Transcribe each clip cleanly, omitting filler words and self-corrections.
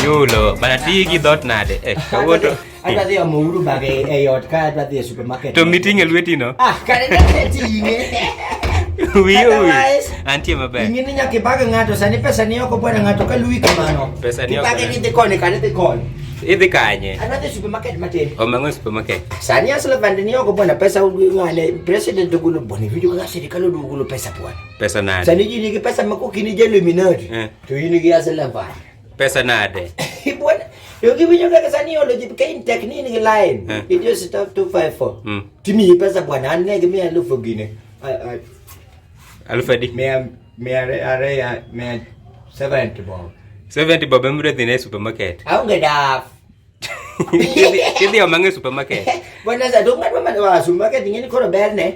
Yulo, bana tigi dot nade. Kawuoto. Adwa dhi omo uru bage e ot ka adwa dhi e supermarket. To meeting e lweti no. Kare ne tinge. Wiyo. Antie maber. Ingini nyaka bag ng'ato sani pesa ni oko bwana ng'ato ka luwi kamano. Pesa ni oko. Bag ni dhi koni kare dhi koni. Idhi kanye? Adwa dhi supermarket matin. Omango supermarket. Sani asla bande ni oko bwana pesa ng'ane president ogolo bwana video ka serikal ogolo pesa bwana. Pesa nade? Sani ji nigi pesa makokini je Illuminati. To in gi asla bwana. Pesa nade? Bwana yo givinyo kaka sani olo jip kain teknini gi line. It just stop 254. Timi pesa bwana anne gi mi alufu gine. Alfadi. Me are 70 bob. 70 bob emre dhine supermarket. Aunge daf. Kidhi omange supermarket. Bwana za dunga wa supermarket ngini koro berne.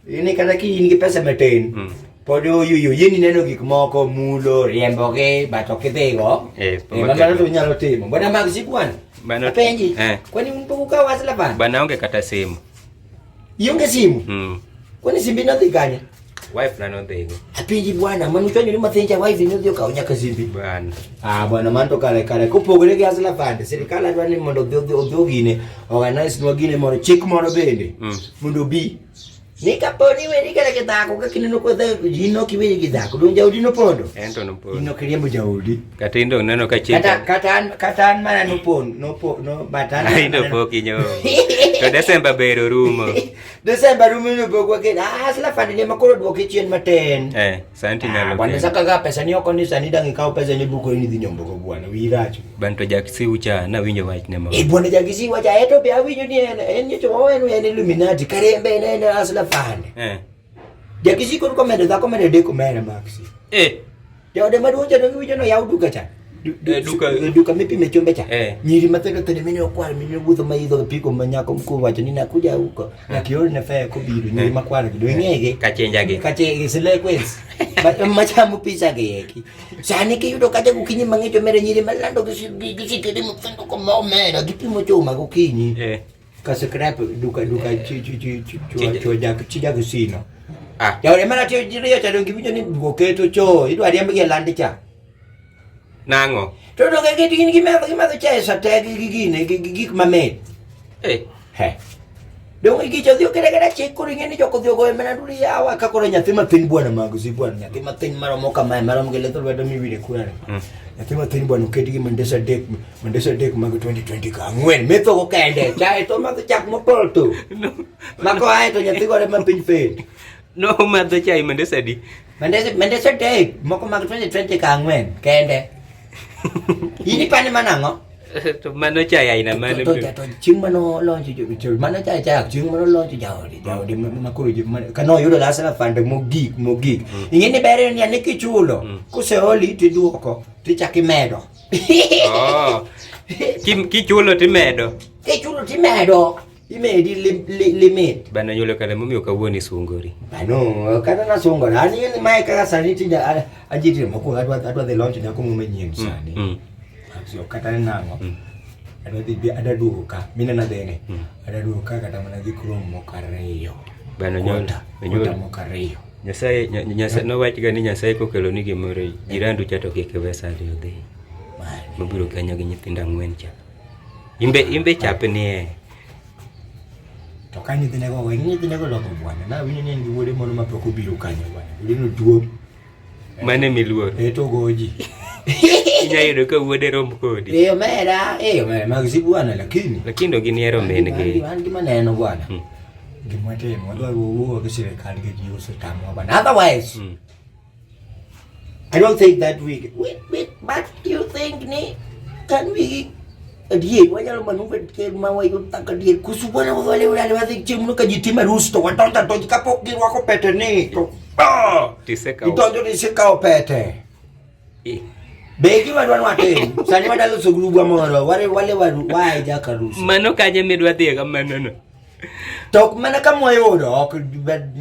Ini kana ki in gi pesa matin. Podo yu yini neno gik moko mulo riembo ge batoke dego. Mama to nyalo timo. Bwana mag sikwan. Bana penji. Kwani mpo ka wasla bana? Bana onge kata simu. Yonge simu. Kwani simbi no dhikanya? Wife na no dhego. Apinji bwana, manu chonyo ni mathenja wife ni dhio ka onyaka simbi. Bwana. Bwana manto kale kupogore gi asla fande. Serikal adwa ni mondo odhogine organize nwagine mondo chik mondo bende. Mondo bi Nika poni we nika ke dako ka kineno ko dha jino kiwe gi dako don jaudi no pondo ento no pondo ino kriembo jaudi katindo neno ka cheta katan mana no pon no batana indo poki nyo to December bero rumo December rumo no pogo ke asla fadile makoro duoke chien maten santi nalo bwana saka ga pesa ni oko ni sani dangi ka pesa ni buko ni dhi nyombo go bwana wiracho banto jaksi ucha na winyo wach ne mo bwana jakisi wacha eto be awinyo ni en nyocho wenu en Illuminati karembe ne asla fande jakisi ko medo da ko medo de ko mera maxi de maduong jano winjo no yaw duka cha duka mipi mechombe cha nyiri matendo tene mimi okwal mimi budho maidho piko manyako mkuu wacho ni nakuja huko na kiori na faya ko biru nyiri makwala kido ngege kachenjage sile kwes machamu pisa geki sani ki yudo kate kukinyi mangecho mere nyiri malando gisikiri mfendo ko maomera gipimo choma kukinyi scrap duka chija kusino ya ore mana tio jirio cha dongi bicho ni goketo cho idwa riambe ge landi cha nango to do ge gini gimadho cha esa tag gigine gik mamet dong iki cho dio kere chekuri ngeni joko dio go mana duri yawa ka koro nyathi mathin bwana magusi bwana nyathi mathin maromo kama maromo ge leto wedo mi wile kurare nyathi mathin bwana uketi gi mandesa dek mag 2020 ka ngwen metho go kende cha to mag chak mopol to mako ai to nyathi gore ma piny fe no madho chai mandesa di mandesa dek moko mag 2020 ka ngwen kende ini pani manango to mano chai aina mano to ching mano lonji jo mano chai ching mano lonji jawdi makuru ji kano yudo la sala fande mogik ingeni bere ni ane kichulo kuseoli tiduoko tichaki medo kichulo timedo imedi limit bana yulo kale mumi ukawoni sungori bano kana na sungori ani ni mai kaka saniti da ajiti mako adwa the launch nyako mumenyen sani sio kata nango ada duka mina na dene ada duka kata mana di kromo kareyo bano nyonda mo kareyo nyasaye no wach gani nyasaye ko kelo ni gimoro jirandu chato keke wesa dio dhi mabiro kanyo gi nyithinda ngwen cha imbe chapni to kanyo nyithinego loko bwana na winyo ni ngi wode mono mapoko biro kanyo bwana lino duo mane miluor to goji Inyayo ka wuode rom kodi. Mera magisi bwana lakini ndo giniero menege. Andi maneno bwana. Gimwete mwadwa wuo ke serikali ke jiuso tamo bwana. Otherwise I don't think that we but you think ni can we adie wanyalo manuve ke mawa yutaka die kusubwana wale wale chimno ka jitima rusto watonta to kapo kirwako pete ni to tiseka. Itondo tiseka opete. Begi wadwan watin sani wadalo sugrubu amoro wale wae jakarusi mano kanye midwa dhiega mano no tok mana kama yudo ok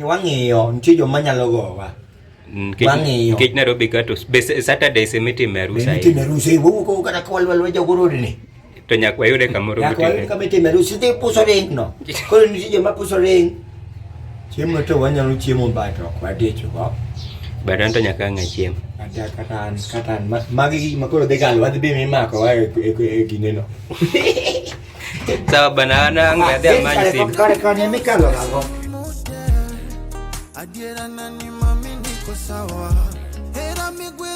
wang'iyo nitie joma nyalo gowa wang'iyo kech Nairobi kato Saturday semitime arusi wuko kata kwalwal jagorodi ni to nyak wayude kamoro gutine kama itime arusi dhi puso ring no koro nitie joma puso ring chiemo to wanyalo chiemo bato kwa dicho go Badan to nyaka ng'achiem. Ada katan magi makoro degal wadhi be mimako wae gineno. Sawa banana ngade amani sim. Kare kane mikalo gago. Adiera nani mami niko sawa. Hera migwe